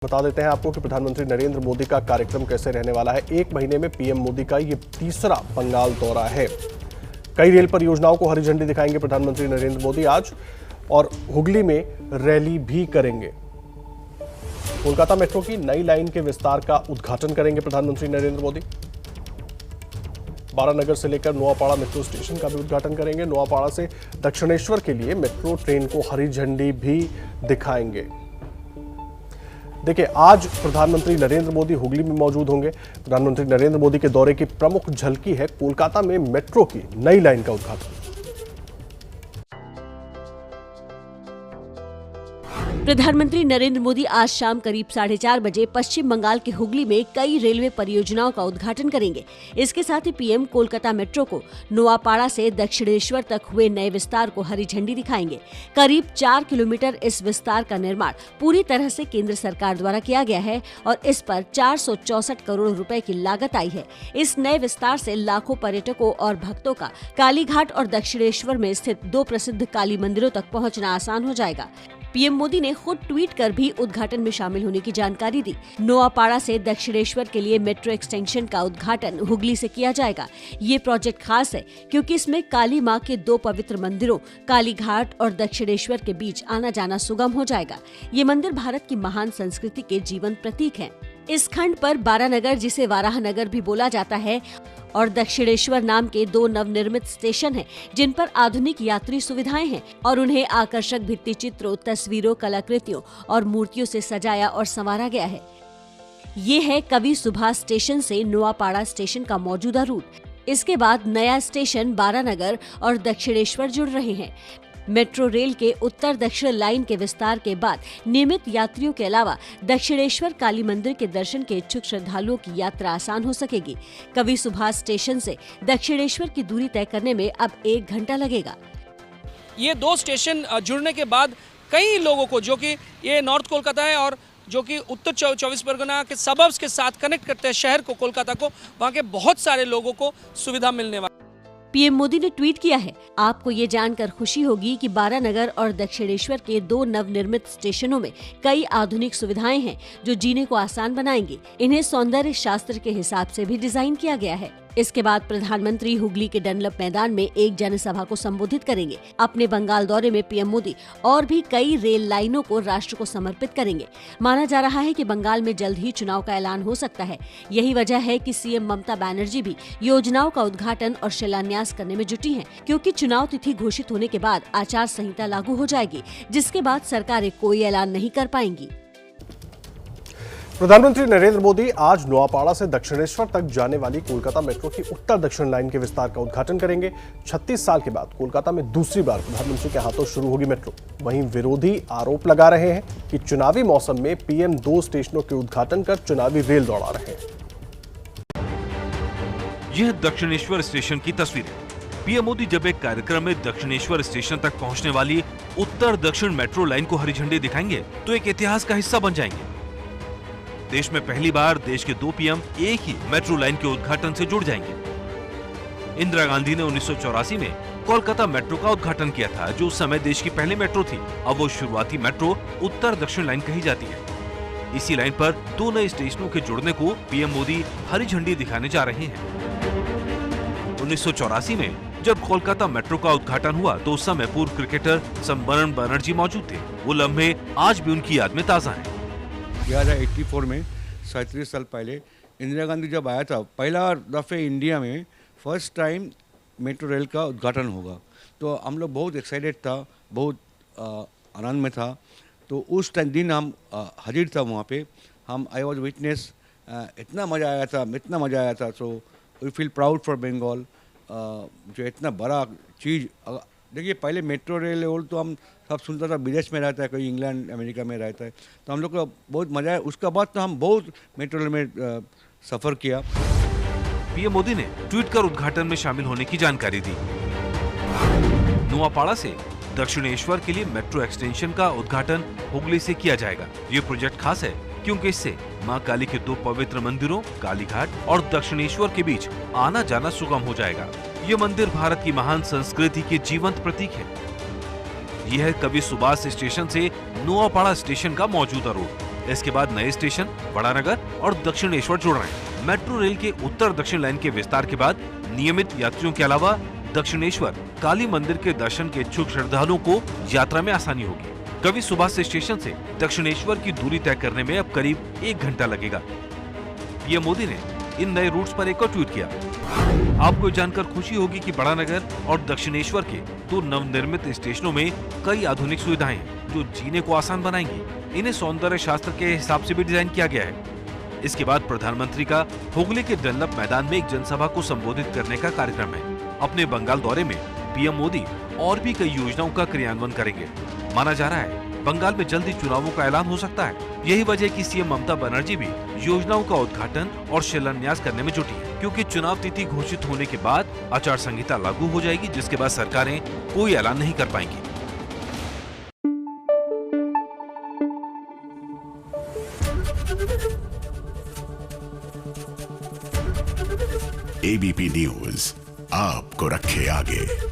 बता देते हैं आपको कि प्रधानमंत्री नरेंद्र मोदी का कार्यक्रम कैसे रहने वाला है। एक महीने में पीएम मोदी का ये तीसरा बंगाल दौरा है। कई रेल परियोजनाओं को हरी झंडी दिखाएंगे प्रधानमंत्री नरेंद्र मोदी आज, और हुगली में रैली भी करेंगे। कोलकाता मेट्रो की नई लाइन के विस्तार का उद्घाटन करेंगे प्रधानमंत्री नरेंद्र मोदी। बारानगर से लेकर नोआपाड़ा मेट्रो स्टेशन का भी उद्घाटन करेंगे। नोआपाड़ा से दक्षिणेश्वर के लिए मेट्रो ट्रेन को हरी झंडी भी दिखाएंगे। देखिए, आज प्रधानमंत्री नरेंद्र मोदी हुगली में मौजूद होंगे। प्रधानमंत्री नरेंद्र मोदी के दौरे की प्रमुख झलकी है कोलकाता में मेट्रो की नई लाइन का उद्घाटन। प्रधानमंत्री नरेंद्र मोदी आज शाम करीब 4:30 बजे पश्चिम बंगाल के हुगली में कई रेलवे परियोजनाओं का उद्घाटन करेंगे। इसके साथ ही पीएम कोलकाता मेट्रो को नोआपाड़ा से दक्षिणेश्वर तक हुए नए विस्तार को हरी झंडी दिखाएंगे। करीब 4 किलोमीटर इस विस्तार का निर्माण पूरी तरह से केंद्र सरकार द्वारा किया गया है और इस पर 464 करोड़ रुपए की लागत आई है। इस नए विस्तार से लाखों पर्यटकों और भक्तों का कालीघाट और दक्षिणेश्वर में स्थित 2 प्रसिद्ध काली मंदिरों तक पहुंचना आसान हो जाएगा। पीएम मोदी ने खुद ट्वीट कर भी उद्घाटन में शामिल होने की जानकारी दी। नोआपाड़ा से दक्षिणेश्वर के लिए मेट्रो एक्सटेंशन का उद्घाटन हुगली से किया जाएगा। ये प्रोजेक्ट खास है क्योंकि इसमें काली मां के 2 पवित्र मंदिरों कालीघाट और दक्षिणेश्वर के बीच आना जाना सुगम हो जाएगा। ये मंदिर भारत की महान संस्कृति के जीवंत प्रतीक हैं। इस खंड पर बारानगर, जिसे वाराहनगर भी बोला जाता है, और दक्षिणेश्वर नाम के 2 नवनिर्मित स्टेशन हैं, जिन पर आधुनिक यात्री सुविधाएं हैं और उन्हें आकर्षक भित्ति चित्रों, तस्वीरों, कलाकृतियों और मूर्तियों से सजाया और संवारा गया है। ये है कवि सुभाष स्टेशन से नोआपाड़ा स्टेशन का मौजूदा रूट। इसके बाद नया स्टेशन बारानगर और दक्षिणेश्वर जुड़ रहे हैं। मेट्रो रेल के उत्तर दक्षिण लाइन के विस्तार के बाद नियमित यात्रियों के अलावा दक्षिणेश्वर काली मंदिर के दर्शन के इच्छुक श्रद्धालुओं की यात्रा आसान हो सकेगी। कवि सुभाष स्टेशन से दक्षिणेश्वर की दूरी तय करने में अब 1 घंटा लगेगा। ये 2 स्टेशन जुड़ने के बाद कई लोगों को, जो कि ये नॉर्थ कोलकाता है और जो कि उत्तर 24 परगना के सबर्ब्स के साथ कनेक्ट करते हैं शहर को, कोलकाता को, वहाँ के बहुत सारे लोगों को सुविधा मिलने वाली। पीएम मोदी ने ट्वीट किया है, आपको ये जानकर खुशी होगी कि बारानगर और दक्षिणेश्वर के 2 नवनिर्मित स्टेशनों में कई आधुनिक सुविधाएं हैं जो जीने को आसान बनाएंगी। इन्हें सौंदर्य शास्त्र के हिसाब से भी डिजाइन किया गया है। इसके बाद प्रधानमंत्री हुगली के डनलप मैदान में एक जनसभा को संबोधित करेंगे। अपने बंगाल दौरे में पीएम मोदी और भी कई रेल लाइनों को राष्ट्र को समर्पित करेंगे। माना जा रहा है कि बंगाल में जल्द ही चुनाव का ऐलान हो सकता है। यही वजह है कि सीएम ममता बनर्जी भी योजनाओं का उद्घाटन और शिलान्यास करने में जुटी हैं, क्योंकि चुनाव तिथि घोषित होने के बाद आचार संहिता लागू हो जाएगी, जिसके बाद सरकारें कोई ऐलान नहीं कर पाएंगी। प्रधानमंत्री नरेंद्र मोदी आज नोआपाड़ा से दक्षिणेश्वर तक जाने वाली कोलकाता मेट्रो की उत्तर दक्षिण लाइन के विस्तार का उद्घाटन करेंगे। 36 साल के बाद कोलकाता में दूसरी बार प्रधानमंत्री के हाथों शुरू होगी मेट्रो। वहीं विरोधी आरोप लगा रहे हैं कि चुनावी मौसम में पीएम 2 स्टेशनों के उद्घाटन कर चुनावी रेल दौड़ा रहे हैं। यह दक्षिणेश्वर स्टेशन की तस्वीर है। पीएम मोदी जब एक कार्यक्रम में दक्षिणेश्वर स्टेशन तक पहुंचने वाली उत्तर दक्षिण मेट्रो लाइन को हरी झंडी दिखाएंगे तो एक इतिहास का हिस्सा बन जाएंगे। देश में पहली बार देश के 2 पीएम एक ही मेट्रो लाइन के उद्घाटन से जुड़ जाएंगे। इंदिरा गांधी ने 1984 में कोलकाता मेट्रो का उद्घाटन किया था, जो उस समय देश की पहली मेट्रो थी। अब वो शुरुआती मेट्रो उत्तर दक्षिण लाइन कही जाती है। इसी लाइन पर 2 नए स्टेशनों के जुड़ने को पीएम मोदी हरी झंडी दिखाने जा रहे हैं। 1984 में जब कोलकाता मेट्रो का उद्घाटन हुआ तो उस समय पूर्व क्रिकेटर संबरण बनर्जी मौजूद थे। वो लम्हे आज भी उनकी याद में ताजा हैं। 1984 में 37 साल पहले इंदिरा गांधी जब आया था, पहला दफ़े इंडिया में फर्स्ट टाइम मेट्रो रेल का उद्घाटन होगा, तो हम लोग बहुत एक्साइटेड था, बहुत आनंद में था। तो उस टाइम दिन हम हाजिर था वहाँ पे, हम आई वॉज विटनेस। इतना मज़ा आया था। So we feel proud for Bengal, जो इतना बड़ा चीज़। देखिए, पहले मेट्रो रेल तो हम सब सुनता था, विदेश में रहता है, कोई इंग्लैंड अमेरिका में रहता है, तो हम लोग को बहुत मजा आया। उसके बाद तो हम बहुत मेट्रो रेल में सफ़र किया। पीएम मोदी ने ट्वीट कर उद्घाटन में शामिल होने की जानकारी दी। नोआपाड़ा से दक्षिणेश्वर के लिए मेट्रो एक्सटेंशन का उद्घाटन हुगली से किया जाएगा। ये प्रोजेक्ट खास है क्योंकि इससे मां काली के 2 पवित्र मंदिरों कालीघाट और दक्षिणेश्वर के बीच आना जाना सुगम हो जाएगा। ये मंदिर भारत की महान संस्कृति के जीवंत प्रतीक है। यह है कवि सुभाष स्टेशन से नोआपाड़ा स्टेशन का मौजूदा रूट। इसके बाद नए स्टेशन बड़ानगर और दक्षिणेश्वर जुड़ रहे हैं। मेट्रो रेल के उत्तर दक्षिण लाइन के विस्तार के बाद नियमित यात्रियों के अलावा दक्षिणेश्वर काली मंदिर के दर्शन के इच्छुक श्रद्धालुओं को यात्रा में आसानी होगी। कवि सुभाष स्टेशन से दक्षिणेश्वर की दूरी तय करने में अब करीब 1 घंटा लगेगा। पीएम मोदी ने इन नए रूट्स पर एक और ट्वीट किया। आपको जानकर खुशी होगी कि बड़ानगर और दक्षिणेश्वर के 2 नवनिर्मित स्टेशनों में कई आधुनिक सुविधाएं हैं जो जीने को आसान बनाएंगी। इन्हें सौंदर्य शास्त्र के हिसाब से भी डिजाइन किया गया है। इसके बाद प्रधानमंत्री का हुगली के डनलप मैदान में एक जनसभा को संबोधित करने का कार्यक्रम है। अपने बंगाल दौरे में पीएम मोदी और भी कई योजनाओं का क्रियान्वयन करेंगे। माना जा रहा है बंगाल में जल्द ही चुनावों का ऐलान हो सकता है। यही वजह है कि सीएम ममता बनर्जी भी योजनाओं का उद्घाटन और शिलान्यास करने में जुटी है, क्योंकि चुनाव तिथि घोषित होने के बाद आचार संहिता लागू हो जाएगी, जिसके बाद सरकारें कोई ऐलान नहीं कर पाएंगी। एबीपी न्यूज आपको रखे आगे।